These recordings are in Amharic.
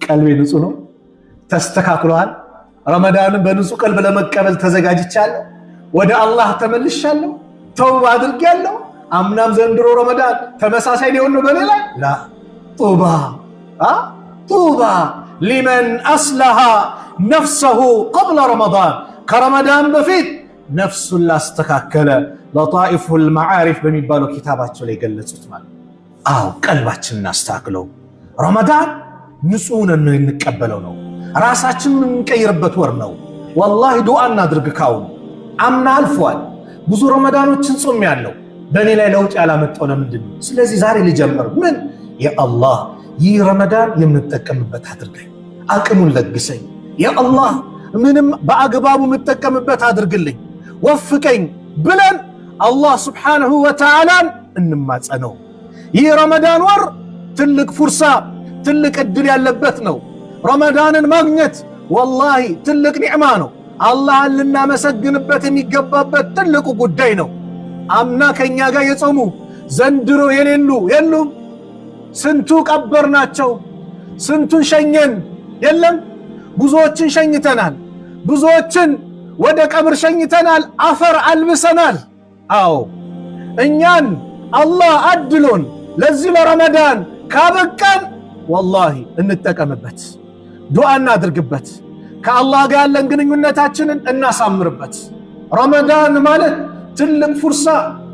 ቀልቤ ንጹህ ነው፣ ተስተካክሏል። ረመዳንን በንጹህ ቀልብ ለመቀበል ተዘጋጅቻለሁ። ወደ አላህ ተመልሻለሁ፣ ተውባ አድርጌያለሁ። አምናም ዘንድሮ ረመዳን ተመሳሳይ ሊሆን ነው በኔ ላይ ላ ጡባ ሊመን አስለሃ ነፍሰሁ ቀብለ ረመዳን ከረመዳን በፊት ነፍሱን ላስተካከለ ለጣኢፉል መዓሪፍ በሚባለው ኪታባቸው ላይ ገለጹት ማለት። አዎ ቀልባችንን እናስተካክለው። ረመዳን ንጹህ ነን እንቀበለው ነው። ራሳችንን እንቀይርበት ወር ነው። ወላሂ ዱዓ እናድርግ። ካሁን አምና አልፏል። ብዙ ረመዳኖችን ጾም ያለው በእኔ ላይ ለውጥ ያላመጣው ለምንድን ነው? ስለዚህ ዛሬ ልጀምር። ምን የአላህ ይህ ረመዳን የምንጠቀምበት አድርገኝ፣ አቅሙን ለግሰኝ። የአላህ ምንም በአግባቡ የምጠቀምበት አድርግልኝ፣ ወፍቀኝ ብለን አላህ ስብሓንሁ ወተዓላን እንማጸነው። ይህ ረመዳን ወር ትልቅ ፉርሳ ትልቅ እድል ያለበት ነው። ረመዳንን ማግኘት ወላሂ ትልቅ ኒዕማ ነው። አላህን ልናመሰግንበት የሚገባበት ትልቁ ጉዳይ ነው። አምና ከኛ ጋር የጾሙ ዘንድሮ የሌሉ የሉም። ስንቱ ቀበርናቸው፣ ስንቱን ሸኘን። የለም ብዙዎችን ሸኝተናል፣ ብዙዎችን ወደ ቀብር ሸኝተናል፣ አፈር አልብሰናል። አዎ እኛን አላህ አድሎን ለዚህ ለረመዳን ካበቃን ወላሂ እንጠቀምበት፣ ዱዓ እናድርግበት፣ ከአላህ ጋር ያለን ግንኙነታችንን እናሳምርበት። ረመዳን ማለት ትልቅ ፉርሳ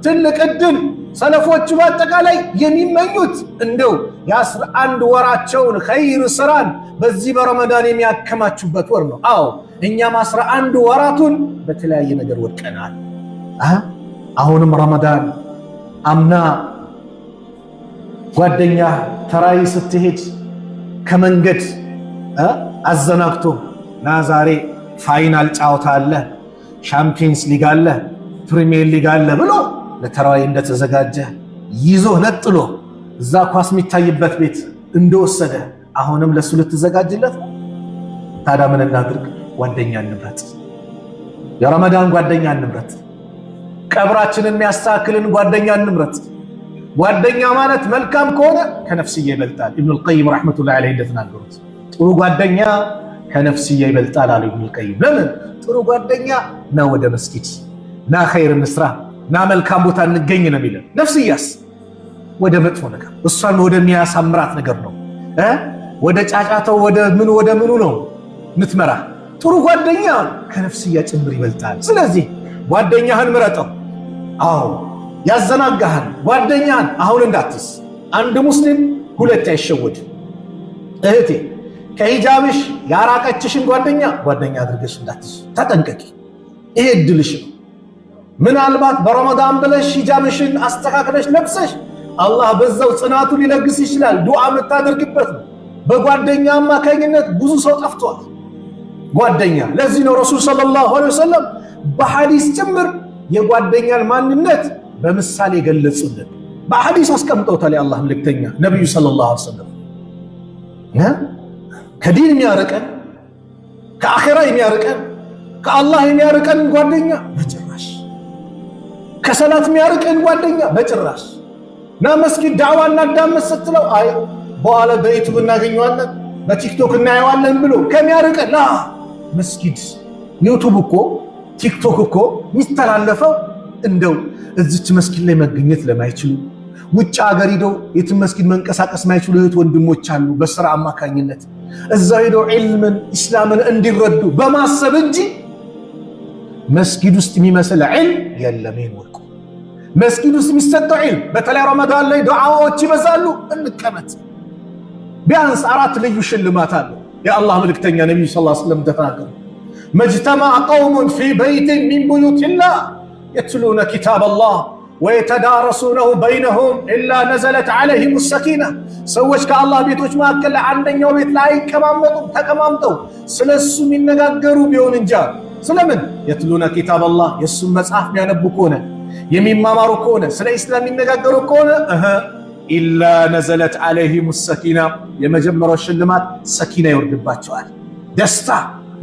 ትልቅ እድል ሰለፎች በአጠቃላይ የሚመኙት እንደው የ11 ወራቸውን ኸይር ስራን በዚህ በረመዳን የሚያከማቹበት ወር ነው። አዎ እኛም 11 ወራቱን በተለያየ ነገር ወድቀናል። አሁንም ረመዳን አምና ጓደኛ ተራይ ስትሄድ ከመንገድ አዘናግቶ ና ዛሬ ፋይናል ጫውታ አለ፣ ሻምፒየንስ ሊግ አለ፣ ፕሪሚየር ሊግ አለ ብሎ ለተራዊ እንደተዘጋጀ ይዞ ነጥሎ እዛ ኳስ የሚታይበት ቤት እንደወሰደ አሁንም ለሱ ልትዘጋጅለት ነው። ታዲያ ምን እናድርግ? ጓደኛ እንምረጥ፣ የረመዳን ጓደኛ እንምረጥ፣ ቀብራችንን የሚያስተካክልን ጓደኛ እንምረጥ። ጓደኛ ማለት መልካም ከሆነ ከነፍስያ ይበልጣል። ኢብኑል ቀይም ረሕመቱላሂ ዐለይሂ እንደተናገሩት ጥሩ ጓደኛ ከነፍስያ ይበልጣል አሉ ኢብኑል ቀይም። ለምን? ጥሩ ጓደኛ ና ወደ መስጊድ ና ኸይር እንስራ ና መልካም ቦታ እንገኝ ነው የሚለው። ነፍስያስ ወደ መጥፎ ነገር እሷን ወደሚያሳምራት ነገር ነው፣ ወደ ጫጫታው ወደ ምኑ ነው ምትመራ። ጥሩ ጓደኛ ከነፍስያ ጭምር ይበልጣል። ስለዚህ ጓደኛህን ምረጠው። አዎ ያዘናጋህን ጓደኛህን አሁን እንዳትስ። አንድ ሙስሊም ሁለት አይሸወድም። እህቴ ከሂጃብሽ ያራቀችሽን ጓደኛ አድርገሽ እንዳትስ፣ ተጠንቀቂ። ይሄ እድልሽ ነው። ምናልባት በረመዳን ብለሽ ሂጃብሽን አስተካክለሽ ለብሰሽ አላህ በዛው ጽናቱ ሊለግስ ይችላል። ዱዓ የምታደርግበት ነው። በጓደኛ አማካኝነት ብዙ ሰው ጠፍቷል። ጓደኛ ለዚህ ነው ረሱል ሰለላሁ ዐለይሂ ወሰለም በሐዲስ ጭምር የጓደኛን ማንነት በምሳሌ ገለጹልን። በሐዲስ አስቀምጠውታል። የአላህ መልእክተኛ ነብዩ ሰለላሁ ዐለይሂ ወሰለም ከዲን የሚያርቀን ከአኺራ የሚያርቀን ከአላህ የሚያርቀን ጓደኛ በጭራሽ፣ ከሰላት የሚያርቀን ጓደኛ በጭራሽ። ና መስጊድ ዳዕዋ እናዳመጥ ስትለው አይ በኋላ በዩቲዩብ እናገኘዋለን በቲክቶክ እናየዋለን ብሎ ከሚያርቀን ላ መስጊድ ዩቲዩብ እኮ ቲክቶክ እኮ የሚስተላለፈው እንደው እዚች መስጊድ ላይ መገኘት ለማይችሉ ውጭ ሀገር ሄደው የትም መስጊድ መንቀሳቀስ ማይችሉ እህት ወንድሞች አሉ። በስራ አማካኝነት እዛው ሄደው ዒልምን ኢስላምን እንዲረዱ በማሰብ እንጂ መስጊድ ውስጥ የሚመስል ዒልም የለም። ይወቁ መስጊድ ውስጥ የሚሰጠው ዒልም በተለይ ረመዳን ላይ ዱዓዎች ይበዛሉ። እንቀመጥ። ቢያንስ 4 ልዩ ሽልማት አለ። የአላህ መልእክተኛ ነብዩ ሰለላሁ ዐለይሂ ወሰለም ተናገሩ። መጅተማዐ ቀውሙን ፊ በይቲን ሚን ቡዩቲላህ የትሉነ ኪታበላህ ወየተዳረሱነሁ በይነሁም ኢላ ነዘለት ዐለይሂሙ ሰኪና። ሰዎች ከአላህ ቤቶች መካከል አንደኛው ቤት ላይ አይቀማመጡም። ተቀማምጠው ስለሱ የሚነጋገሩ ቢሆን እንጂ ስለምን የትሉነ ኪታበላህ የሱን መጽሐፍ የሚያነቡ ከሆነ የሚማማሩ ከሆነ ስለ ኢስላም የሚነጋገሩ ከሆነ ኢላ ነዘለት ዐለይሂሙ ሰኪና፣ የመጀመሪያው ሽልማት ሰኪና ይወርድባቸዋል። ደስታ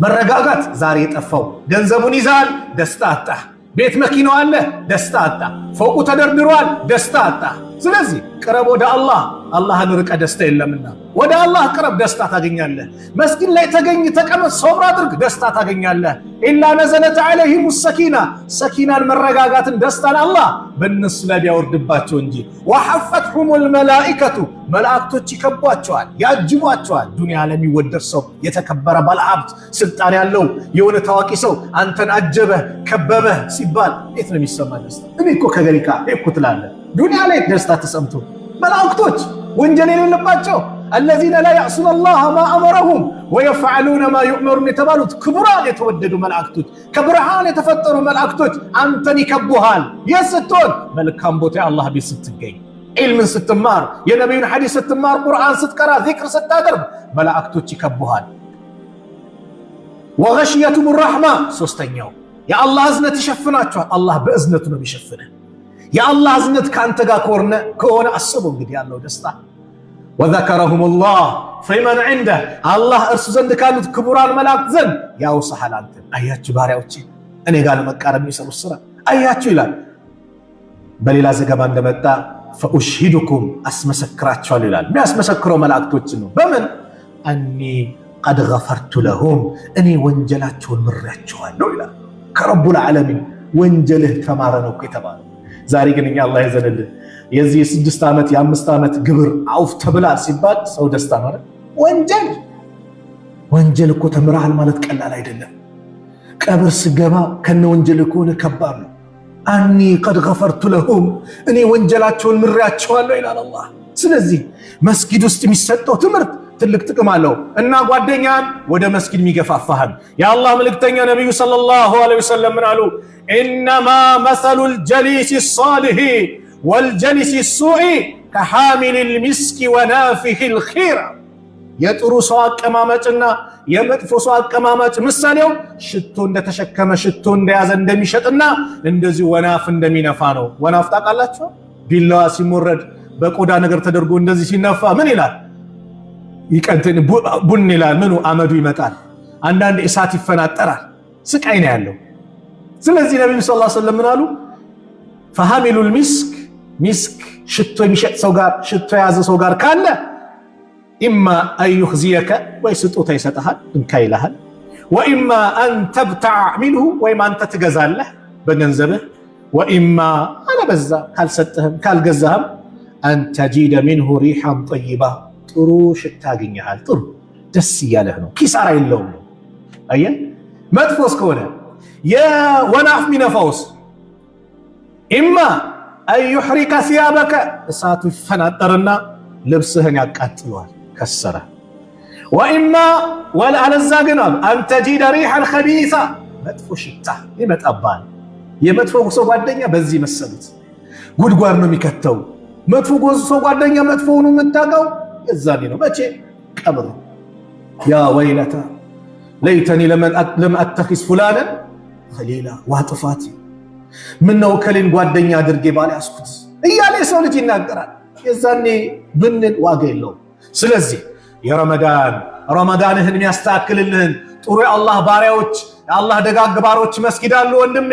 መረጋጋት ዛሬ የጠፋው ገንዘቡን ይዛል፣ ደስታ አጣ። ቤት መኪናው አለ፣ ደስታ አጣ። ፎቁ ተደርድሯል፣ ደስታ አጣ። ስለዚህ ቅረብ ወደ አላህ፣ አላህን ርቀ ደስታ የለምና። ወደ አላህ ቅረብ፣ ደስታ ታገኛለህ። መስጊድ ላይ ተገኝ፣ ተቀመጥ፣ ሶብር አድርግ፣ ደስታ ታገኛለህ። ኢላ ነዘለት ዐለይሂም ሰኪና፣ ሰኪናን መረጋጋትን ደስታን አላህ በእነሱ ላይ ቢያወርድባቸው እንጂ። ወሐፈትሁሙል መላኢከቱ፣ መላእክቶች ይከቧቸዋል፣ ያጅቧቸዋል። ዱንያ ላይ የሚወደድ ሰው የተከበረ ባለሀብት ስልጣን ያለው የሆነ ታዋቂ ሰው አንተን አጀበህ ከበበህ ሲባል እንዴት ነው የሚሰማ ደስታ? እኔ እኮ ከገሪካ እኮ ትላለህ። ዱንያ ላይ ደስታ ተሰምቶ መላእክቶች ወንጀል የሌለባቸው الذين لا يعصون الله ما أمرهم ويفعلون ما يؤمرون የተባሉት ክቡራን የተወደዱ መላእክቶች ከብርሃን የተፈጠሩ መላእክቶች አንተን ይከቡሃል። የስትሆን መልካም ቦታ አላህ ቤት ስትገኝ፣ ዒልምን ስትማር፣ የነቢዩን ሐዲስ ስትማር፣ ቁርአን ስትቀራ፣ ዚክር ስታደርግ መላእክቶች ይከቡሃል። ወገሽየቱም ረሕማ፣ ሶስተኛው የአላህ እዝነት ይሸፍናቸዋል። አላህ በእዝነቱ ነው የሚሸፍንህ። የአላህ እዝነት ከአንተ ጋር ከሆነ አስበው እንግዲህ ያለው ደስታ። ወዘከረሁም ላህ ፊመን ዒንደህ፣ አላህ እርሱ ዘንድ ካሉት ክቡራን መላእክት ዘንድ ያውሳሃል አንተን። አያችሁ ባሪያዎቼ እኔ ጋር ለመቃረብ የሚሰሩት ስራ አያችሁ ይላል። በሌላ ዘገባ እንደመጣ ፈኡሽሂዱኩም፣ አስመሰክራቸዋል ይላል። የሚያስመሰክረው መላእክቶችን ነው። በምን አኒ ቀድ ገፈርቱ ለሁም፣ እኔ ወንጀላቸውን ምሬያቸዋለሁ ይላል። ከረቡል ዓለሚን ወንጀልህ ተማረ ነው እኮ የተባለው። ዛሬ ግን እኛ አላህ ይዘንልን የዚህ የ6 ዓመት የ5 ዓመት ግብር አውፍ ተብላል ሲባል ሰው ደስታ ማለት ወንጀል እኮ ተምራሃል ማለት ቀላል አይደለም። ቀብር ስገባ ከነ ወንጀል ከሆነ ከባድ ነው። አኒ ቀድ ገፈርቱ ለሁም፣ እኔ ወንጀላቸውን ምሬያቸዋለሁ ይላል አላህ። ስለዚህ መስጊድ ውስጥ የሚሰጠው ትምህርት ትልቅ ጥቅም አለው እና ጓደኛን ወደ መስጊድ የሚገፋፋህን የአላህ መልእክተኛ ነቢዩ ሰለላሁ ዐለይሂ ወሰለም ምን አሉ? ኢነማ መሰሉል ጀሊሲ ሷሊሂ ወልጀሊሲ ሱኢ ከሐሚሊል ሚስኪ ወናፊሂል ኺራ። የጥሩ ሰው አቀማመጭና የመጥፎ ሰው አቀማመጭ ምሳሌው ሽቶ እንደተሸከመ ሽቶ እንደያዘ እንደሚሸጥና እንደዚህ ወናፍ እንደሚነፋ ነው። ወናፍ ታውቃላችሁ? ቢላዋ ሲሞረድ በቆዳ ነገር ተደርጎ እንደዚህ ሲነፋ ምን ይላል? ይቀንትን ቡን ይላል። ምኑ አመዱ ይመጣል። አንዳንድ እሳት ይፈናጠራል። ስቃይ ነው ያለው። ስለዚህ ነብዩ ሰለላሁ ዐለይሂ ወሰለም ምን አሉ? ፈሐሚሉል ሚስክ ሽቶ የሚሸጥ ሰው ጋር ሽቶ የያዘ ሰው ጋር ካለ ኢማ አን ዩኽዚየከ፣ ወይ ስጦታ ይሰጥሃል እንካ ይልሃል። ወኢማ አን ተብተዕ ሚንሁ፣ ወይም አንተ ትገዛለህ በገንዘብህ። ወኢማ አለበዛ ካልሰጠህም ካልገዛህም አን ተጂደ ሚንሁ ሪሐን ጠይባ፣ ጥሩ ሽታ ያገኘሃል። ጥሩ ደስ እያለህ ነው፣ ኪሳራ የለውም ነው። አየህ መጥፎስ ከሆነ የወናፍ ሚነፋውስ ኢማ አን ዩሕሪከ ሲያበከ፣ እሳቱ ይፈናጠርና ልብስህን ያቃጥለዋል፣ ከሰረ። ወኢማ ወለአለዛ ግን አን ተጂደ ሪሐን ኸቢሳ፣ መጥፎ ሽታ ይመጣባል። የመጥፎ ሰው ጓደኛ በዚህ መሰሉት ጉድጓድ ነው የሚከተው። መጥፎ ሰው ጓደኛ መጥፎ ሆኖ የምታውቀው የዛኔ ነው። መቼ? ቀብር። ያ ወይለታ ለይተኒ ለም አተኺዝ ፉላነን ኸሊላ፣ ዋጥፋት ምነው ከሌን ጓደኛ አድርጌ ባልያዝኩት እያለ የሰው ልጅ ይናገራል። የዛኔ ብንል ዋጋ የለውም። ስለዚህ ረመዳንህን የሚያስተካክልልህን ጥሩ የአላህ ባሪያዎች የአላህ ደጋግ ባሮች መስጊድ አሉ ወንድሜ፣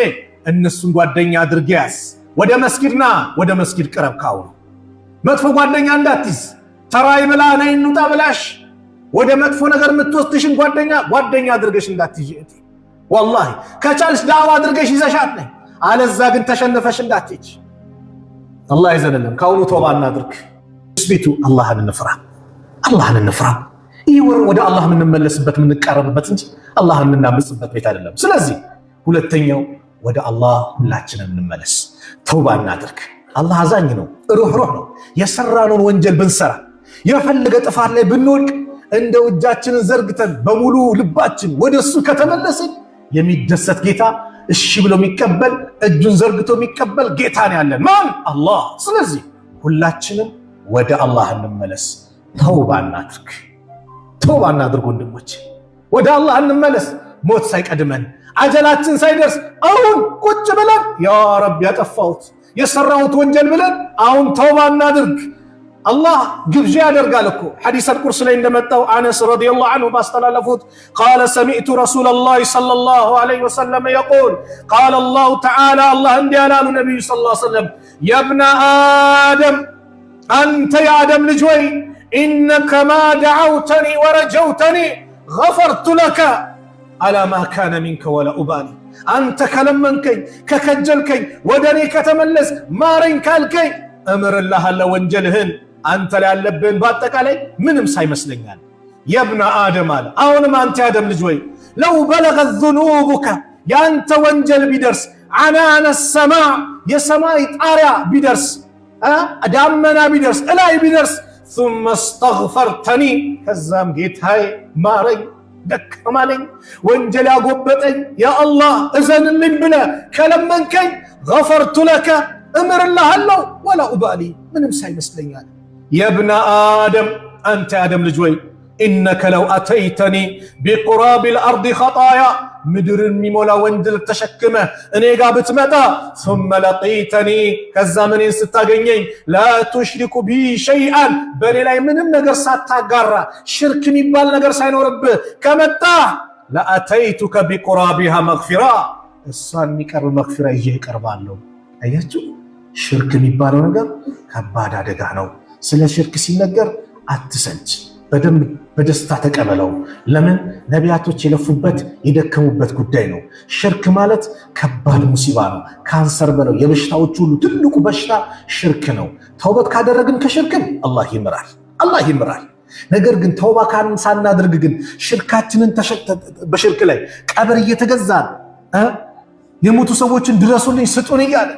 እነሱን ጓደኛ አድርጌ ያዝ። ወደ መስጊድና ወደ መስጊድ ቅረብ። ካሁኑ መጥፎ ጓደኛ እንዳትይዝ። ተራይ ብላ ነይ እንውጣ ብላሽ ወደ መጥፎ ነገር የምትወስድሽን ጓደኛ አድርገሽ እንዳትይዥ። ወላሂ ከቻልሽ ዳዋ አድርገሽ ይዘሻት ነይ፣ አለዛ ግን ተሸነፈሽ እንዳትይጅ። አላህ ይዘንልን። ካሁኑ ተውባ እናድርግ። ስቢቱ አላህን እንፍራ። ይህ ወር ወደ አላህ የምንመለስበት የምንቀረብበት እንጂ አላህን የምናምጽበት ቤት አይደለም። ስለዚህ ሁለተኛው ወደ አላህ ሁላችንን እንመለስ፣ ተውባ እናድርግ። አላህ አዛኝ ነው፣ ሩህሩህ ነው። የሰራነውን ወንጀል ብንሰራ የፈለገ ጥፋት ላይ ብንወድቅ እንደው እጃችንን ዘርግተን በሙሉ ልባችን ወደሱ ከተመለስን የሚደሰት ጌታ፣ እሺ ብሎ የሚቀበል እጁን ዘርግቶ የሚቀበል ጌታ ነው ያለን። ማን? አላህ። ስለዚህ ሁላችንም ወደ አላህ እንመለስ፣ ተውባ እናድርግ ወንድሞች፣ ወደ አላህ እንመለስ። ሞት ሳይቀድመን አጀላችን ሳይደርስ አሁን ቁጭ ብለን ያ ረብ ያጠፋሁት የሰራሁት ወንጀል ብለን አሁን ተውባ እናድርግ። አላህ ግብዣ ያደርጋል እኮ ሐዲስ አልቁርስ ላይ እንደመጣው አነስ ረዲየላሁ ዐንሁ ባስተላለፉት ቃለ ሰሚዕቱ ረሱለላሂ ሰለላሁ ዐለይሂ ወሰለም የቁል ቃለ አላሁ ተዓላ፣ አላህ እንዲህ አሉ ነቢዩ ሰለላሁ ዐለይሂ ወሰለም፣ የብነ አደም፣ አንተ የአደም ልጅ ወይ إنك ما دعوتني ورجوتني غفرت لك على ما كان منك ولا أبالي أنت كلمنكي ككجلكي ودني كتملس مارين كالكي أمر الله الله وانجلهن أنت لألبين باتك علي منم ساي مسلنان يا ابن آدم أولا ما أنت آدم لجوي لو بلغت ذنوبك يا أنت وانجل بدرس عنان السماء يا سماء طاريا بدرس دامنا بدرس إلهي بدرس ثم استغفرتني كزام جيت هاي ماري دك مالين وانجل أقبتني يا الله إذن من بلا كلمنكي غفرت لك أمر الله الله ولا أبالي منم ساي مسلنان يا ابن آدم أنت آدم لجوي إنك لو أتيتني بقراب الأرض خطايا مدر ميمولا وندل تشكمه أني قابت متى ثم لقيتني كالزمنين ستاقيني لا تشرك بي شيئا بل لا من نقر ساتاقرى شرك ميبال نقر ساينو ربه كمتا لأتيتك بقرابها مغفرة الصان ميكر مغفرة يجيك أربالو أياتو شرك ميبالو نقر كبادا دقانو سلا شرك سينقر أتسنج بدم بدستا تقبلوا لمن نبياتوች የለፉበት የደከሙበት ጉዳይ ነው ሽርክ ማለት ከባድ ሙሲባ ነው ካንሰር በለው የበሽታዎች ሁሉ ትልቁ በሽታ ሽርክ ነው ተውበት ካደረግን ከሽርክም አላህ ይምራል ነገር ግን ተውባ ሳናደርግ ግን ሽርካችንን በሽርክ ላይ ቀብር እየተገዛን የሞቱ ሰዎችን ድረሱልኝ ስጡን ይያለ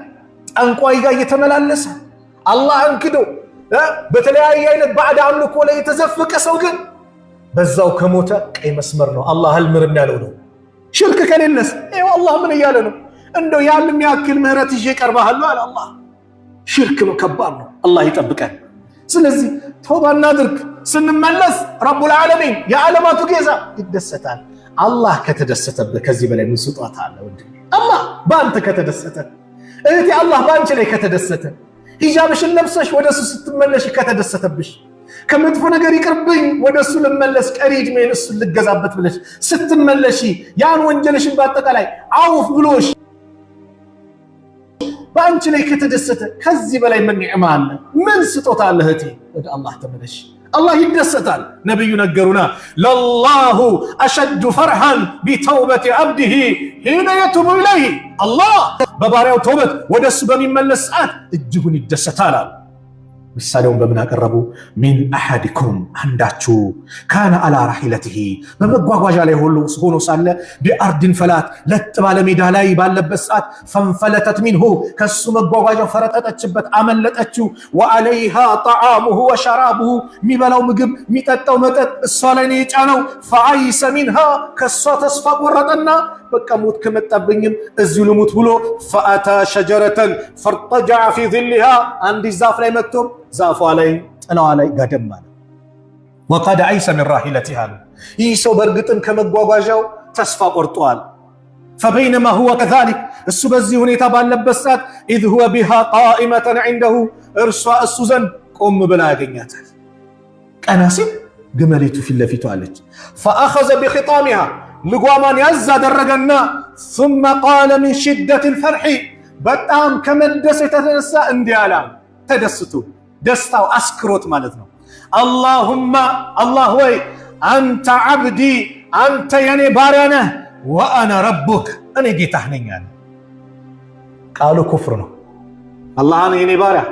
ጠንቋይ ጋር እየተመላለሰ አላህን ክዶ በተለያየ አይነት ባዕድ አምልኮ ላይ የተዘፈቀ ሰው ግን በዛው ከሞተ ቀይ መስመር ነው አላህ አልምርም ያለው ነው ሽርክ ከሌለስ ይኸው አላህ ምን እያለ ነው እንደው ያንም ያክል ምህረት ይዤ ቀርባለሁ አለ አላህ ሽርክ ነው ከባድ ነው አላህ ይጠብቀን ስለዚህ ተውባ እናድርግ ስንመለስ ረቡል ዓለሚን የዓለማቱ ጌታ ይደሰታል አላህ ከተደሰተበት ከዚህ በላይ ምን ስጦታ አለ ወንድሜ አላህ ባንተ ከተደሰተ እህቴ አላህ ባንቺ ላይ ከተደሰተ ሂጃብሽን ለብሰሽ ወደሱ ስትመለሽ ከተደሰተብሽ ከመጥፎ ነገር ይቅርብኝ ወደሱ ልመለስ ቀሪ እድሜን እሱ ልገዛበት ብለሽ ስትመለሺ ያን ወንጀልሽን በአጠቃላይ አውፍ ብሎሽ ባንቺ ላይ ከተደሰተ ከዚህ በላይ ምን ኒዕማ አለ ምን ስጦታ አለ እህቴ ወደ አላህ ተመለሽ الله يدسታል ነብዩ ነገሩና لله اشد فرحا بتوبه عبده حين يتوب اليه الله በባሪያው ተውበት ወደሱ በሚመለስ ሰዓት እጅጉን ይደሰታል ምሳሌውን በምን አቀረቡ من احدكم አንዳችሁ ካነ على راحلته በመጓጓዣ ላይ ሆኖ ሳለ بارض فلات ለጥ ባለ ሜዳ ላይ ባለበት ሰዓት فانفلتت منه ከሱ መጓጓዣው ፈረጠጠችበት አመለጠችው وعليها طعامه وشرابه ሚበላው ምግብ ሚጠጣው መጠጥ እሷ ላይ ነው የጫነው فعيس منها ከሷ ተስፋ ቆረጠና በቃ ሞት ከመጣብኝም እዚሁ ልሙት ብሎ فاتى شجره فارتجع في ظلها አንድ ዛፍ ላይ መጥቶ ዛፏ ላይ ጥላዋ ላይ ጋደም አለ وقد عيس من راحلتها ይህ ሰው በርግጥም ከመጓጓዣው ተስፋ ቆርጧል فبينما هو كذلك እሱ በዚህ ሁኔታ ባለበት ሰዓት اذ هو بها قائمه عنده እርሷ እሱ ዘንድ ቆም ብላ ያገኛታል ቀናሲ ግመሊቱ ፊት ለፊቱ አለች فاخذ بخطامها ልጓማን ያዝ አደረገና ثم قال من شده الفرح በጣም ከመደሰት የተነሳ እንዲህ አለ ተደስቶ ደስታው አስክሮት ማለት ነው اللهم الله ወይ አንተ عبدي አንተ የኔ ባሪያ ነህ وانا ربك እኔ ጌታህ ነኝ አለ ቃሉ ኩፍር ነው አላህ ነው የኔ ባሪያ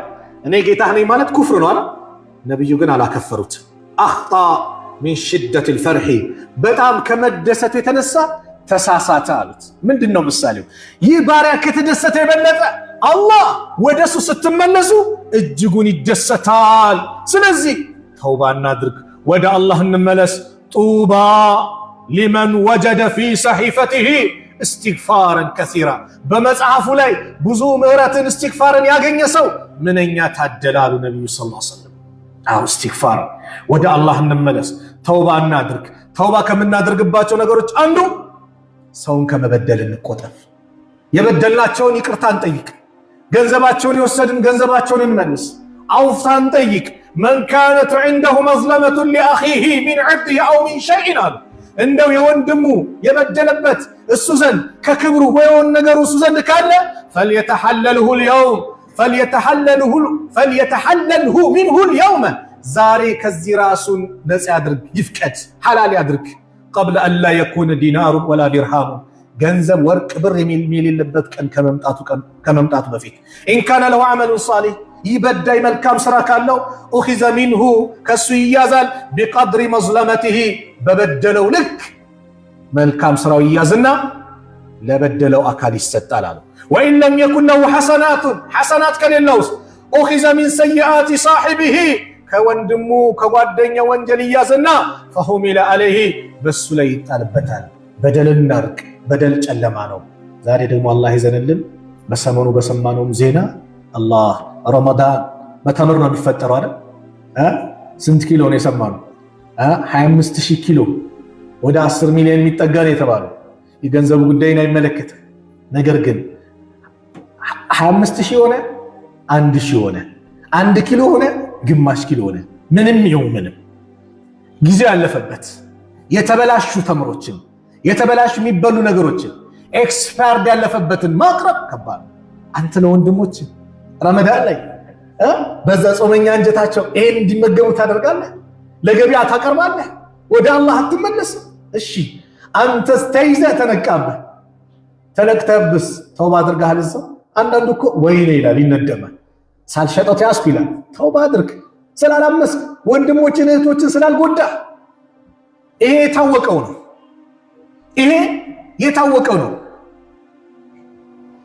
እኔ ጌታህ ነኝ ማለት ኩፍር ነው አይደል ነብዩ ግን አላከፈሩት اخطا من شده الفرح በጣም ከመደሰት የተነሳ ተሳሳተ አሉት ምንድነው ምሳሌው ይህ ባሪያ ከተደሰተ የበለጠ አላህ ወደሱ ስትመለሱ እጅጉን ይደሰታል ስለዚህ ተውባ እናድርግ ወደ አላህ እንመለስ ጡባ لمن وجد في صحيفته استغفارا كثيرا በመጽሐፉ ላይ ብዙ ምህረትን استغفارን ያገኘ ሰው ምንኛ ታደላሉ ነብዩ ሰለላሁ ዐለይሂ ወሰለም አው استغفار ወደ አላህ እንመለስ ተውባ እናድርግ ተውባ ከምናደርግባቸው ነገሮች አንዱ ሰውን ከመበደል እንቆጠብ የበደልናቸውን ይቅርታ እንጠይቅ ገንዘባቸውን የወሰድን ገንዘባቸውን እንመልስ አውፍታ እንጠይቅ من كانت عنده مظلمة لأخيه من عبده أو من شيء እንደው የወንድሙ የበደለበት እሱ ዘንድ ከክብሩ ወይውን ነገሩ እሱ ዘንድ ካለ فليتحلله اليوم فليتحلله منه اليوم ዛሬ ከዚህ ራሱን ነፃ ያድርግ፣ ይፍቀድ፣ ሐላል ያድርግ። قبل أن لا يكون دينار ولا درهم ገንዘብ ወርቅ ብር የሚልበት ቀን ከመምጣቱ በፊት إن كان له عمل صالح ይበዳይ መልካም ስራ ካለው أخذ منه ከሱ ይያዛል بقدر مظلمته በበደለው ልክ መልካም ስራው ይያዝና ለበደለው አካል ይሰጣል አለ። وإن لم يكن له حسنات ከሌለውስ أخذ من سيئات صاحبه ከወንድሙ ከጓደኛ ወንጀል ይያዝና فحمل عليه በሱ ላይ ይጣልበታል። በደልን እናርቅ። በደል ጨለማ ነው። ዛሬ ደግሞ አላህ ይዘንልን። በሰሞኑ በሰማነውም ዜና አላህ ረመዳን በተምር ነው የሚፈጠረው አይደል? ስንት ኪሎ ነው የሰማነው? 25000 ኪሎ ወደ 10 ሚሊዮን የሚጠጋ ነው የተባለው። የገንዘቡ ጉዳይን አይመለከትም። ነገር ግን 25000 ሆነ 1000 ሆነ 1 ኪሎ ሆነ ግማሽ ኪሎ ሆነ ምንም ይሁን ምንም ጊዜ ያለፈበት የተበላሹ ተምሮችን የተበላሹ የሚበሉ ነገሮችን ኤክስፓየርድ ያለፈበትን ማቅረብ ከባድ። አንተ ለወንድሞች ረመዳን ላይ በዛ ጾመኛ አንጀታቸው ይሄን እንዲመገቡ ታደርጋለህ? ለገበያ ታቀርባለህ? ወደ አላህ አትመለስም? እሺ አንተስ ተይዘህ ተነቃብህ ተለቅተብስ ተውባ አድርገሃል? እዛው አንዳንዱ እኮ ወይኔ ይላል ይነደማል። ሳልሸጠው ያስኩ ይላል። ተውባ አድርግ ስላላመስክ ወንድሞችን እህቶችን ስላልጎዳ። ይሄ የታወቀው ነው። ይሄ የታወቀው ነው።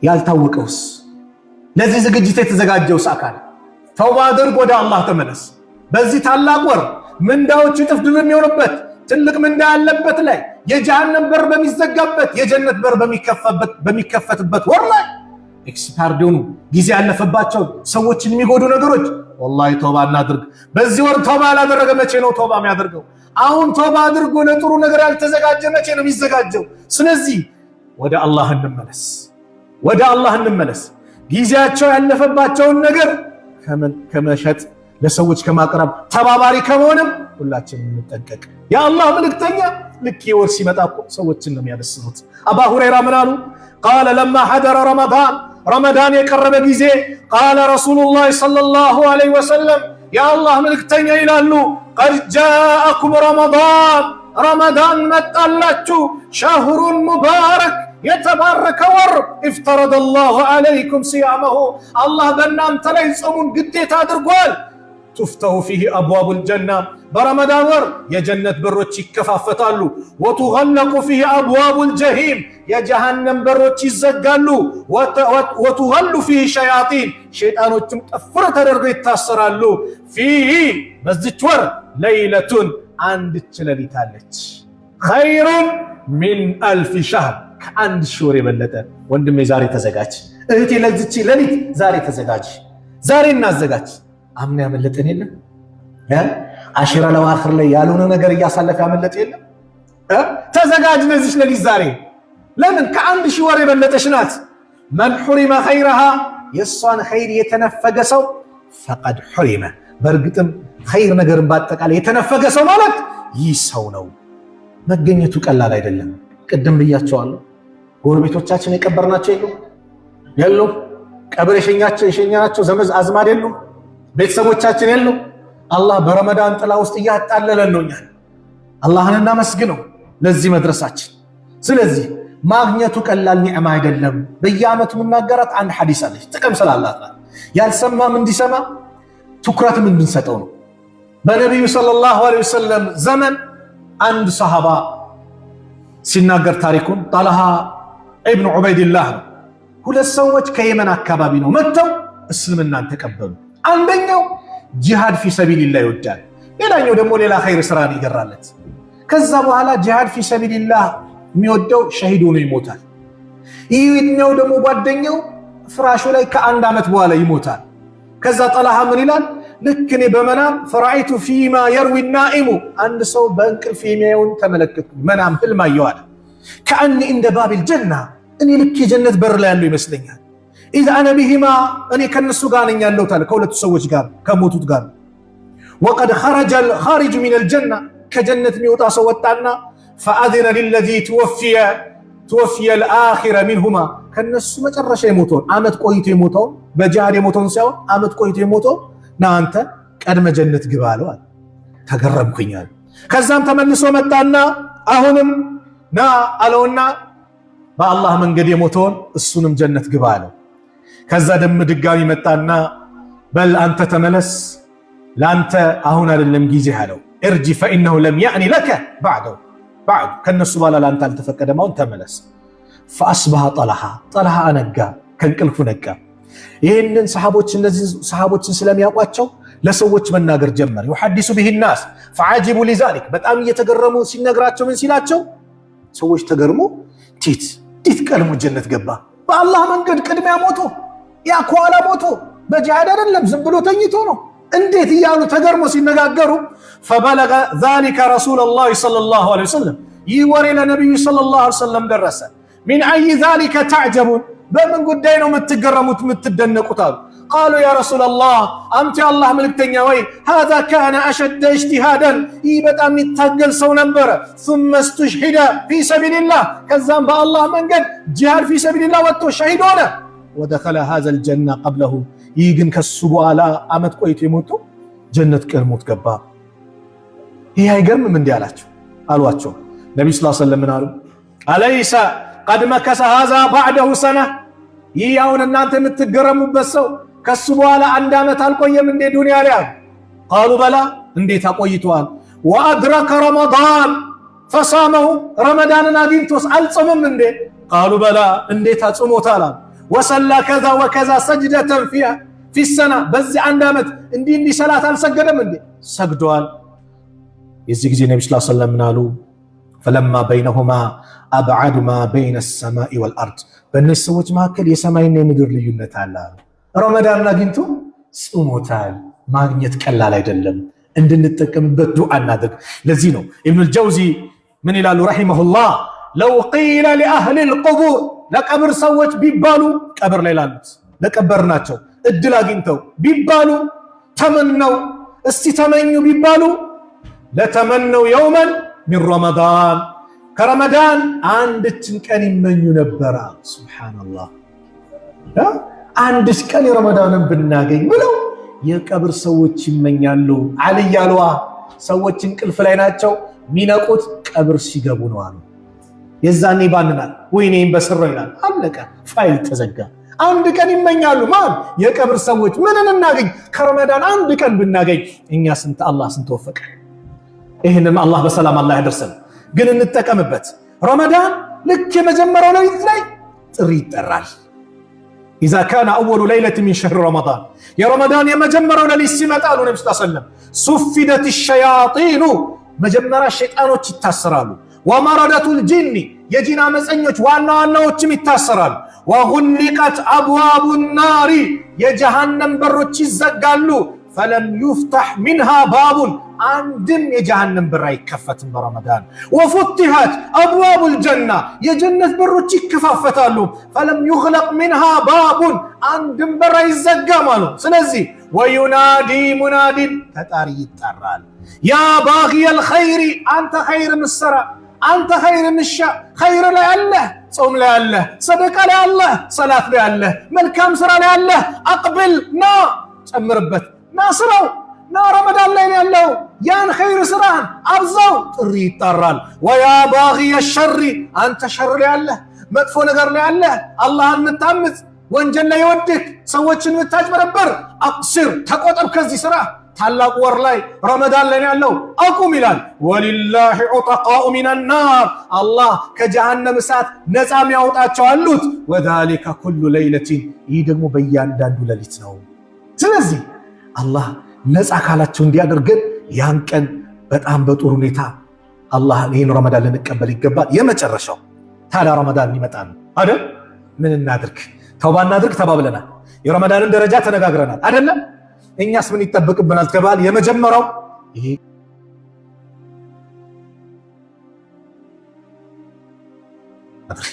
ያልታወቀውስ? ለዚህ ዝግጅት የተዘጋጀውስ አካል ተውባ አድርግ፣ ወደ አላህ ተመለስ። በዚህ ታላቅ ወር ምንዳዎች እጥፍ ድርብ የሚሆንበት ትልቅ ምንዳ ያለበት ላይ የጀሃነም በር በሚዘጋበት የጀነት በር በሚከፈትበት ወር ላይ ኤክስፓየርድ የሆኑ ጊዜ ያለፈባቸው ሰዎችን የሚጎዱ ነገሮች ወላሂ ተውባ እናድርግ። በዚህ ወር ተውባ ያላደረገ መቼ ነው ተውባ የሚያደርገው? አሁን ተውባ አድርጎ ለጥሩ ነገር ያልተዘጋጀ መቼ ነው የሚዘጋጀው? ስለዚህ ወደ አላህ እንመለስ፣ ወደ አላህ እንመለስ። ጊዜያቸው ያለፈባቸውን ነገር ከመሸጥ ለሰዎች ከማቅረብ ተባባሪ ከመሆንም ሁላችንም እንጠንቀቅ። የአላህ መልእክተኛ ልክ የወር ሲመጣ ሰዎችን ነው የሚያበስሩት። አባ ሁረይራ ምን አሉ? ቃለ ለማ ሐደረ ረመዳን የቀረበ ጊዜ ቃለ ረሱሉላህ ሰለላሁ ዐለይሂ ወሰለም የአላህ መልእክተኛ ይላሉ ቀድ ጃአኩም ረመዳን መጣላችሁ፣ ሸህሩን ሙባረክ የተባረከ ወር እፍተረደ አላሁ ዐለይኩም ሲያመሁ አላህ በእናንተ ላይ ጾሙን ግዴታ አድርጓል። ቱፍተሁ ፊህ አብዋቡል ጀና በረመዳን ወር የጀነት በሮች ይከፋፈታሉ። ወቱገለቁ ፊህ አብዋቡል ጀሂም የጀሃነም በሮች ይዘጋሉ። ወቱገሉ ፊህ ሸያጢን ሸይጣኖችም ጠፍር ተደርገው ይታሰራሉ። ፊህ በዚች ወር ለይለቱን አንድች ሌሊት አለች ኸይሩን ሚን አልፍ ሸህር ከአንድ ሺህ ወር የበለጠ። ወንድሜ ዛሬ ተዘጋጅ፣ እህቴ ለዚች ሌሊት ዛሬ ተዘጋጅ፣ ዛሬ እናዘጋጅ። አምና ያመለጠን የለም? አሽራ ለዋኽር ላይ ያልሆነ ነገር እያሳለፈ ያመለጠ የለም? ተዘጋጅ ለዚች ሌሊት ዛሬ። ለምን? ከአንድ ሺህ ወር የበለጠች ናት። መን ሑሪመ ኸይረሃ የእሷን ኸይር የተነፈገ ሰው ፈቀድ ሑሪመ በእርግጥም ኸይር ነገርን በአጠቃላይ የተነፈገ ሰው ማለት ይህ ሰው ነው። መገኘቱ ቀላል አይደለም። ቅድም ብያቸዋለሁ። ጎረቤቶቻችን የቀበርናቸው የሉም? ቀብር የሸኛናቸው ዘመድ አዝማድ የሉም? ቤተሰቦቻችን የሉም? አላህ በረመዳን ጥላ ውስጥ እያጣለለን ነው። እኛን አላህን እናመስግነው ለዚህ መድረሳችን። ስለዚህ ማግኘቱ ቀላል ኒዕማ አይደለም። በየዓመቱ የምናገራት አንድ ሐዲስ አለች፣ ጥቅም ስላላት ያልሰማም እንዲሰማ ትኩረትም እንድንሰጠው ነው። በነቢዩ ሰለላሁ ዐለይሂ ወሰለም ዘመን አንድ ሰሃባ ሲናገር ታሪኩን ጣልሃ ኢብኑ ዑበይድላህ ነው። ሁለት ሰዎች ከየመን አካባቢ ነው መጥተው እስልምናን ተቀበሉ። አንደኛው ጂሃድ ፊ ሰቢልላህ ይወዳል፣ ሌላኛው ደግሞ ሌላ ኸይር ስራን ይገራለት። ከዛ በኋላ ጂሃድ ፊ ሰቢልላህ የሚወደው ሸሂድ ሆኖ ይሞታል። ይህኛው ደግሞ ጓደኛው ፍራሹ ላይ ከአንድ ዓመት በኋላ ይሞታል። ከዛ ጣልሃ ምን ይላል? ልክ እኔ በመናም ፈራኢቱ ፊማ የርዊ ናኢሙ አንድ ሰው በእንቅልፍ የሚያየውን ተመለከቱ። መናም ህልም አየሁ አለ። ከአኒ እንደ ባቢል ጀና እኔ ልክ የጀነት በር ላይ ያለው ይመስለኛል። ኢዛ አነ ቢሂማ እኔ ከነሱ ጋር ነኝ ያለሁት አለ፣ ከሁለቱ ሰዎች ጋር ከሞቱት ጋር። ወቀድ ኸረጀ አልኻሪጁ ሚነል ጀና ከጀነት የሚወጣ ሰው ወጣና ፈአዚነ ሊለዚ ትወፊየ አልአኺረ ሚንሁማ ከነሱ መጨረሻ የሞተውን ዓመት ቆይቶ የሞተውን በጂሃድ የሞተውን ሳይሆን ዓመት ቆይቶ የሞተውን ና አንተ ቀድመ ጀነት ግባ አለው። ተገረምኩኝ አለ። ከዛም ተመልሶ መጣና አሁንም ና አለውና በአላህ መንገድ የሞተውን እሱንም ጀነት ግባ አለው። ከዛ ድጋሚ መጣና በል አንተ ተመለስ፣ ለአንተ አሁን አይደለም ጊዜ አለው። እርጂ ፈኢነሁ ለም ያዕኒ ለከ ባዕዱ ከነሱ በኋላ ለአንተ አልተፈቀደም፣ አሁን ተመለስ። ፈአስበሐ ጠልሃ አነጋ፣ ከእንቅልፉ ነቃ። ይህንን እነዚህ ሰሃቦችን ስለሚያውቋቸው ለሰዎች መናገር ጀመር። ዩሐዲሱ ቢሂ ናስ ፈዓጂቡ ሊዛሊክ፣ በጣም እየተገረሙ ሲነግራቸው ምን ሲላቸው ሰዎች ተገርሞ እንዴት ቀድሞ ጀነት ገባ? በአላህ መንገድ ቅድሚያ ሞቶ ያ ከኋላ ሞቶ በጂሃድ አይደለም ዝም ብሎ ተኝቶ ነው እንዴት እያሉ ተገርሞ ሲነጋገሩ ፈበለገ ዛሊከ ረሱለላህ ሰለላሁ ዐለይሂ ወሰለም፣ ይህ ወሬ ለነቢዩ ሰለላሁ ዐለይሂ ወሰለም ደረሰ። ሚን አይ ዛሊከ ተዕጀቡን፣ በምን ጉዳይ ነው የምትገረሙት የምትደነቁት አሉ። ቃሉ ያ ረሱለላህ፣ አንተ የአላህ መልእክተኛ ወይ ሃዛ ካነ አሸደ እጅቲሃደን፣ ይህ በጣም የሚታገል ሰው ነበረ። ሱመ እስተሽሂደ ፊ ሰቢልላህ፣ ከዛም በአላህ መንገድ ጂሃድ ፊ ሰቢልላህ ወጥቶ ሸሂድ ሆነ። ወደኸለ ሃዘል ጀና ቀብለሁ፣ ይህ ግን ከሱ በኋላ አመት ቆይቶ የሞቱ ጀነት ቀድሞት ገባ። ይህ አይገርምም እንዲህ አሏቸው። ነቢዩ ሰለላሁ ዐለይሂ ወሰለም ምን አሉ? አለይሰ ቀድ መከሰ ሃዛ ባዕደሁ ሰነ፣ ይህ አሁን እናንተ የምትገረሙበት ሰው ከሱ በኋላ አንድ ዓመት አልቆየም እንዴ ዱንያ ላይ? ቃሉ በላ፣ እንዴት አቆይተዋል። ወአድረከ ረመዳን ፈሳመሁ፣ ረመዳንን አግኝቶስ አልጾምም እንዴ? ቃሉ በላ፣ እንዴት አጽሞታል። ወሰላ ከዛ ወከዛ ሰጅደተን ፊ ሰና፣ በዚህ አንድ ዓመት እንዲህ ሰላት አልሰገደም እንዴ? ሰግደዋል። የዚህ ጊዜ ነቢ ሰለላሁ ዐለይሂ ወሰለም ምን አሉ? ፈለማ በይነሁማ አብዓዱ ማ በይነ ሰማኢ ወልአርድ፣ በእነዚህ ሰዎች መካከል የሰማይና የምድር ልዩነት አለ። ረመዳን አግኝቶ ጽሞታል። ማግኘት ቀላል አይደለም። እንድንጠቀምበት ዱዓ እናድርግ። ለዚህ ነው ኢብኑል ጀውዚ ምን ይላሉ ረሂመሁላህ፣ ለው ቂለ ሊአህሊል ቁቡር፣ ለቀብር ሰዎች ቢባሉ፣ ቀብር ላይ ላሉት ለቀበር ናቸው እድል አግኝተው ቢባሉ፣ ተመነው እስቲ ተመኙ ቢባሉ፣ ለተመነው የውመን ሚን ረመዳን፣ ከረመዳን አንድችን ቀን ይመኙ ነበረ። ሱብሓነላህ፣ አንድች ቀን የረመዳንን ብናገኝ ብለው የቀብር ሰዎች ይመኛሉ። አልይ አልዋ፣ ሰዎች እንቅልፍ ላይ ናቸው፣ ሚነቁት ቀብር ሲገቡ ነው አሉ። የዛኔ ባንናል፣ ወይኔም በስሮ ይላል። አለቀ፣ ፋይል ተዘጋ። አንድ ቀን ይመኛሉ። ማን? የቀብር ሰዎች። ምንን እናገኝ? ከረመዳን አንድ ቀን ብናገኝ። እኛ አላህ ስንት ወፈቀ። ይህንም አላህ በሰላም አላህ ያደርሰን። ግን እንጠቀምበት። ረመዳን ልክ የመጀመሪያው ሌሊት ላይ ጥሪ ይጠራል። ኢዛ ካነ አወሉ ለይለት ሚን ሸህሪ ረመዳን፣ የረመዳን የመጀመሪያው ሌሊት ሲመጣ አሉ ነቢ ሰለላሁ ዐለይሂ ወሰለም ሱፊደት ሸያጢኑ፣ መጀመሪያ ሸይጣኖች ይታሰራሉ። ወመረደቱል ጂኒ፣ የጂን አመፀኞች ዋና ዋናዎችም ይታሰራሉ። ወጉሊቀት አብዋቡ ናሪ፣ የጀሃነም በሮች ይዘጋሉ። ፈለም ዩፍታሕ ሚንሃ ባቡን፣ አንድም የጀሃነም በር አይከፈትም በረመዳን። ወፉትሐት አብዋቡል ጀና፣ የጀነት በሮች ይከፋፈታሉ። ፈለም ዩግለቅ ሚንሃ ባቡን፣ አንድም በር አይዘጋም አሉ። ስለዚህ ወዩናዲ ሙናዲን፣ ተጣሪ ይጠራል። ያ ባጊየል ኸይሪ፣ አንተ ኸይር ምሰራ፣ አንተ ኸይር ምሻ፣ ኸይር ላይ አለህ፣ ጾም ላይ አለህ፣ ሰደቃ ላይ አለህ፣ ሰላት ላይ አለህ፣ መልካም ስራ ላይ አለህ፣ አቅብል፣ ና ጨምርበት፣ ና ስራው፣ ና ረመዳን ላይ ያለው ያን ኸይር ስራን አብዛው፣ ጥሪ ይጣራል። ወያ ባጊየ ሸሪ፣ አንተ ሸር ላይ አለህ፣ መጥፎ ነገር ላይ አለህ፣ አላህን የምታምፅ ወንጀል ላይ የወድክ ሰዎችን የምታጭበረበር፣ አቅሲር፣ ተቆጠብ ከዚህ ስራ። ታላቁ ወር ላይ ረመዳን ላይ ያለው አቁም ይላል። ወሊላሂ ዑጠቃኡ ሚነናር፣ አላህ ከጀሃነም እሳት ነፃ የሚያወጣቸው አሉት። ወዛሊከ ኩሉ ለይለቲን፣ ይህ ደግሞ በእያንዳንዱ ሌሊት ነው። ስለዚህ አላህ ነፃ ካላቸው እንዲያደርገን ያን ቀን በጣም በጥሩ ሁኔታ አላህ ይህን ረመዳን ልንቀበል ይገባል። የመጨረሻው ታዲያ ረመዳን ይመጣል አይደል? ምን እናድርግ? ተውባ እናድርግ ተባብለናል። የረመዳንን ደረጃ ተነጋግረናል አይደለም? እኛስ ምን ይጠበቅብናል ተባል? የመጀመሪያው ይሄ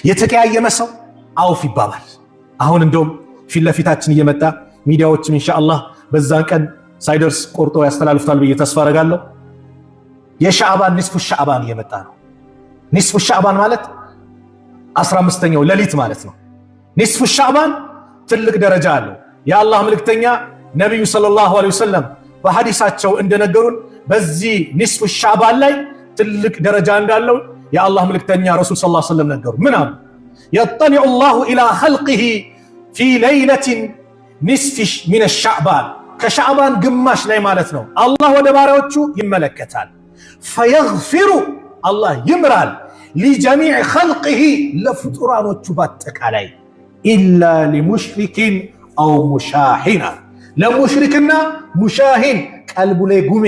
የተቀያየመ ሰው አውፍ ይባባል። አሁን እንደውም ፊት ለፊታችን እየመጣ ሚዲያዎችም ኢንሻአላህ በዛን ቀን ሳይደርስ ቆርጦ ያስተላልፉታል ብዬ ተስፋ አደርጋለሁ። የሻዕባን ኒስፉ ሻዕባን እየመጣ ነው። ኒስፉ ሻዕባን ማለት 15ኛው ሌሊት ማለት ነው። ኒስፉ ሻዕባን ትልቅ ደረጃ አለው። የአላህ መልእክተኛ ነቢዩ ሰለላሁ ዐለይሂ ወሰለም በሐዲሳቸው እንደነገሩን በዚህ ኒስፉ ሻዕባን ላይ ትልቅ ደረጃ እንዳለው የአላህ መልእክተኛ ረሱል ሰለላሁ ዐለይሂ ወሰለም ነገሩ። ምን አሉ? يطلع الله إلى خلقه في ليلة نصف من الشعبان كشعبان قماش لا مالتنا الله ودبارዎቹ ይመለከታል فيغفر الله يمرال لجميع خلقه لفطرانዎቹ በአጠቃላይ إلا لمشرك أو مشاحن ለሙሽሪክና ሙሻሂን ቀልቡ ላይ ጉሜ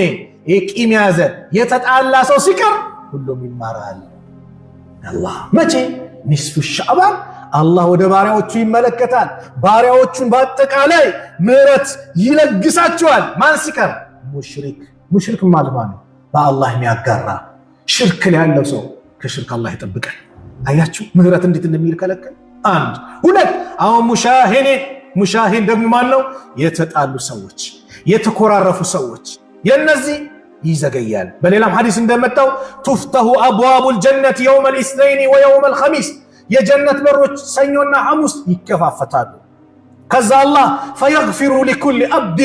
የቂም ያዘ የተጣላ ሰው ሲቀር ሁሉም ይማራል። አላህ መቼ ኒስፉ ሻዕባን አላህ ወደ ባሪያዎቹ ይመለከታል። ባሪያዎቹን በአጠቃላይ ምህረት ይለግሳቸዋል። ማን ሲቀር? ሙሽሪክ ማለት ነው በአላህ የሚያጋራ ሽርክ ያለው ሰው ከሽርክ አላህ ይጠብቀን። አያችሁ ምህረት እንዴት እንደሚከለከል። አንድ ሁለት አሁን ሙሻሂን ደግሞ ማን ነው? የተጣሉ ሰዎች የተኮራረፉ ሰዎች የነዚህ ይዘገያል። በሌላም ሐዲስ እንደመጣው تفتح ابواب الجنه يوم الاثنين ويوم الخميس የጀነት በሮች ሰኞና ሐሙስ ይከፋፈታሉ። ከዛ አላህ فيغفر لكل عبد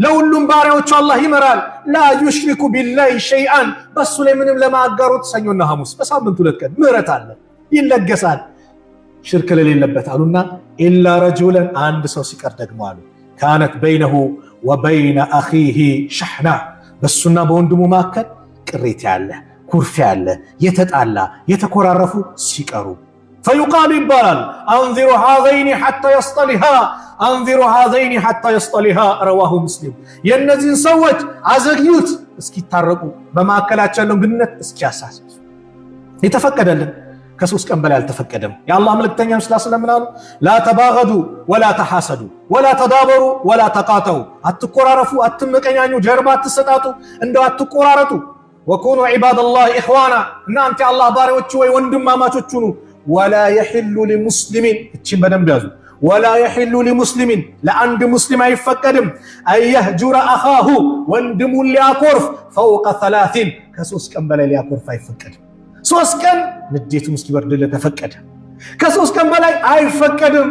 ለሁሉም ባሪያዎቹ አላህ ይመራል لا يشرك بالله شيئا በሱ ላይ ምንም ለማጋሩት ሰኞና ሐሙስ በሳምንት 2 ቀን ምህረት አለ ይለገሳል ሽርክ ለሌለበት አሉና ኢላ ረጁላን አንድ ሰው ሲቀር ደግሞ አሉ كانت بينه وبين اخيه شحنه በሱና በወንድሙ መካከል ቅሬታ ያለ ኩርፊ ያለ የተጣላ የተኮራረፉ ሲቀሩ فيقال ይባላል انظروا هذين حتى يصطلحا رواه مسلم የነዚህን ሰዎች አዘግዩት እስኪታረቁ በማከላቸው ያለው ግንኙነት እስኪያሳስብ የተፈቀደልን ከሶስት ቀን በላይ አልተፈቀደም። የአላህ መልእክተኛ ሰለላሁ ዐለይሂ ወሰለም አሉ لا تباغضوا ولا تحاسدوا ولا تدابروا ولا تقاطعوا አትቆራረፉ አትመቀኛኙ ጀርባ አትሰጣጡ እንደው አትቆራረጡ وكونوا عباد الله اخوانا እናንተ አላህ ባሪያዎች ወይ ወንድማማቾች ሁኑ ولا يحل لمسلم እቺን በደንብ ያዙ ولا يحل لمسلم ለአንድ ሙስሊም አይፈቀድም أن يهجر اخاه ወንድሙን ሊያኮርፍ فوق 3 ከሶስት ቀን በላይ ሊያኮርፍ አይፈቀድም። 3 ቀን ንዴቱ እስኪበርድለት ተፈቀደ። ከ3 ቀን በላይ አይፈቀድም።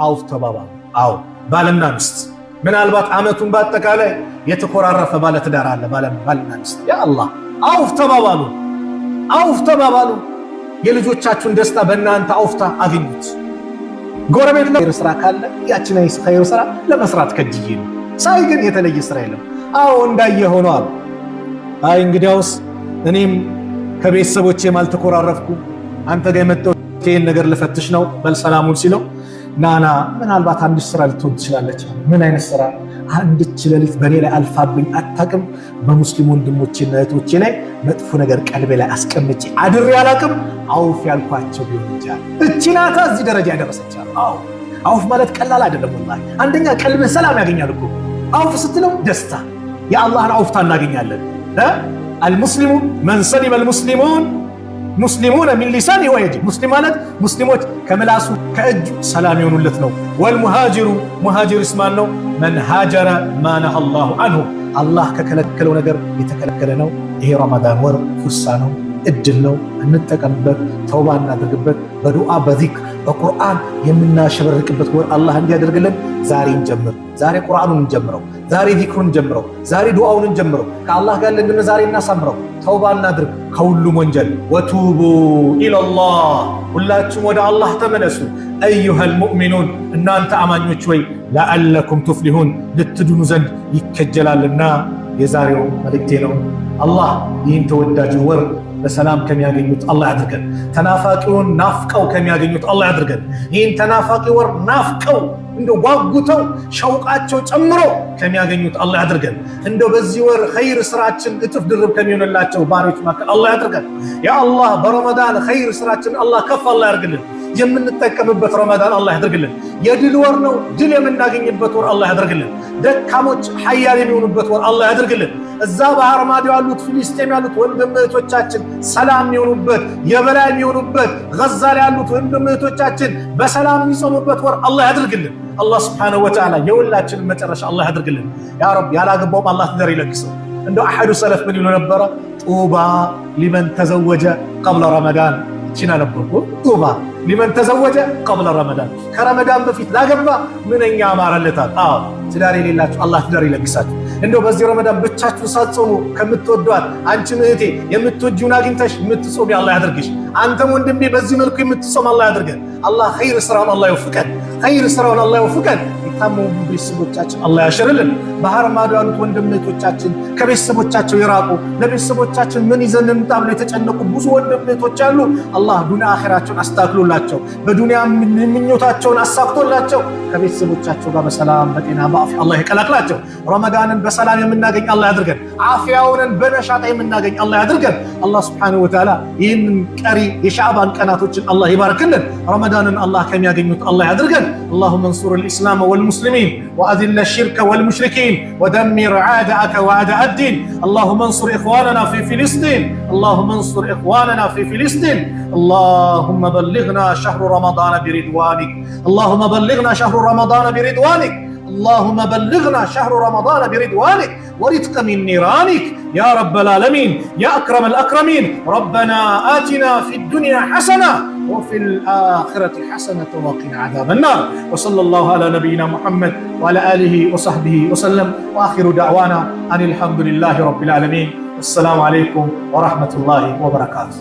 አውፍ ተባባሉ። አው ባልና ሚስት ምናልባት አመቱን በአጠቃላይ የተኮራረፈ ባለ ትዳር አለ ባልና ሚስት ያ አላህ አውፍ ተባባሉ። የልጆቻችሁን ደስታ በእናንተ አውፍታ አግኙት። ጎረቤት ላይ ስራ ካለ ያችን ኸይር ስራ ለመስራት ከጅዬ ነው። ሳይ ግን የተለየ ስራ የለም። አው እንዳየ ሆኖ አሉ አይ እንግዲያውስ እኔም ከቤተሰቦቼም አልተኮራረፍኩ አንተ ጋር የመጣው ይሄን ነገር ልፈትሽ ነው በል ሰላሙን ሲለው ናና ምናልባት አንድ ስራ ልትሆን ትችላለች። ምን አይነት ስራ? አንድች ሌሊት በኔ ላይ አልፋብኝ አታቅም። በሙስሊም ወንድሞቼና እህቶቼ ላይ መጥፎ ነገር ቀልቤ ላይ አስቀምጬ አድሬ አላቅም። አውፍ ያልኳቸው ቢሆን እንጂ እቺ ናታ እዚህ ደረጃ ያደረሰቻል። አውፍ ማለት ቀላል አይደለም ወላሂ። አንደኛ ቀልብህ ሰላም ያገኛል እኮ አውፍ ስትለው ደስታ የአላህን አውፍታ እናገኛለን። المسلم من سلم المسلمون من لسانه ويده مسلم ማለት ሙስሊሞች ከመላሱ ከእጁ ሰላም ይሆኑለት ነው። والمهاجر مهاجر اسمان ነው من هاجر ما نهى الله عنه አላህ ከከለከለው ነገር የተከለከለ ነው። ይሄ ረመዳን ወር ፍሳ ነው እድል ነው እንጠቀምበት። ተውባ እናድርግበት። በዱዓ በዚክር በቁርአን የምናሸበርቅበት ወር አላህ እንዲያደርግልን ዛሬ እንጀምር። ዛሬ ቁርአኑን እንጀምረው። ዛሬ ዚክሩን እንጀምረው። ዛሬ ዱዓውን እንጀምረው። ከአላህ ጋር ለምን ዛሬ እናሳምረው። ተውባ እናድርግ ከሁሉም ወንጀል። ወቱቡ ኢላላህ ሁላችሁም ወደ አላህ ተመለሱ። አዩሃል ሙእሚኑን እናንተ አማኞች ወይ ለአለኩም ቱፍሊሁን ልትድኑ ዘንድ ይከጀላልና የዛሬው መልእክቴ ነው። አላህ ይህን ተወዳጅ ወር በሰላም ከሚያገኙት አላህ ያድርገን። ተናፋቂውን ናፍቀው ከሚያገኙት አላህ ያድርገን። ይህን ተናፋቂ ወር ናፍቀው እንደው ጓጉተው ሸውቃቸው ጨምሮ ከሚያገኙት አላህ ያድርገን። እንደው በዚህ ወር ኸይር ስራችን እጥፍ ድርብ ከሚሆንላቸው ባሪዎች መካከል አላህ ያድርገን። ያ አላህ በረመዳን ኸይር ስራችን አላህ ከፍ አላህ ያድርግልን። የምንጠቀምበት ረመዳን አላህ ያድርግልን። የድል ወር ነው። ድል የምናገኝበት ወር አላህ ያድርግልን። ደካሞች ኃያል የሚሆኑበት ወር አላህ ያድርግልን። እዛ ባህር ማዶ ያሉት ፍልስጤም ያሉት ወንድም እህቶቻችን ሰላም የሚሆኑበት የበላይ የሚሆኑበት ጋዛ ላይ ያሉት ወንድም እህቶቻችን በሰላም የሚጾሙበት ወር አላህ ያድርግልን። አላህ Subhanahu Wa Ta'ala የሁላችንን መጨረሻ አላህ ያድርግልን። ያ ረብ ያላገባውም አላህ ትዳር ይለግሰው። እንደው አሐዱ ሰለፍ ምን ይሉ ነበረ? ጡባ ሊመን ተዘወጀ ቀብለ ረመዳን ቺና ነበርኩ ጡባ ሊመን ተዘወጀ ቀብለ ረመዳን ከረመዳን በፊት ላገባ ምንኛ አማረለታል። ትዳር የሌላችሁ አላህ ትዳር ይለግሳችሁ። እንደው በዚህ ረመዳን ብቻችሁን ሳትጾሙ ከምትወዷት አንቺ እህቴ የምትወጂውን አግኝተሽ የምትጾም አላህ ያድርግሽ። አንተም ወንድሜ በዚህ መልኩ የምትጾም አላህ ያድርገን። አላህ ኸይር ስራውን አላህ ይወፍቀን፣ ኸይር ስራውን አላህ ይወፍቀን። የታመሙ ቤተሰቦቻችን አላህ ያሽርልን። ባህር ማዶ ያሉት ወንድም እህቶቻችን ከቤተሰቦቻቸው የራቁ ለቤተሰቦቻችን ምን ይዘን እንምጣ ብለው የተጨነቁ ብዙ ወንድም እህቶች አሉ። አላህ ዱንያ አኺራቸውን አስተካክሎላቸው በዱንያ ምኞታቸውን አሳክቶላቸው ከቤተሰቦቻቸው ጋር በሰላም በጤና በአፊያ አላህ ይቀላቅላቸው። ረመዳንን በሰላም የምናገኝ አላህ ያድርገን። አፊያውን በነሻጣ የምናገኝ አላህ ያድርገን። አላህ ሱብሓነሁ ወተዓላ ይህንን ቀሪ የሻዕባን ቀናቶችን አላህ ይባርክልን። ረመዳንን አላህ ከሚያገኙት አላህ ያድርገን። اللهم انصر الإسلام والمسلمين وأذل الشرك والمشركين ودمر أعداءك وأعداء الدين. اللهم انصر إخواننا في فلسطين، اللهم انصر إخواننا في فلسطين. اللهم بلغنا شهر رمضان برضوانك، اللهم بلغنا شهر رمضان برضوانك، اللهم بلغنا شهر رمضان برضوانك ورزقا من نيرانك يا رب العالمين يا أكرم الأكرمين. ربنا آتنا في الدنيا حسنة وفي الآخرة حسنة وقنا عذاب النار. وصلى الله على نبينا محمد وعلى آله وصحبه وسلم، وآخر دعوانا أن الحمد لله رب العالمين. السلام عليكم ورحمة الله وبركاته.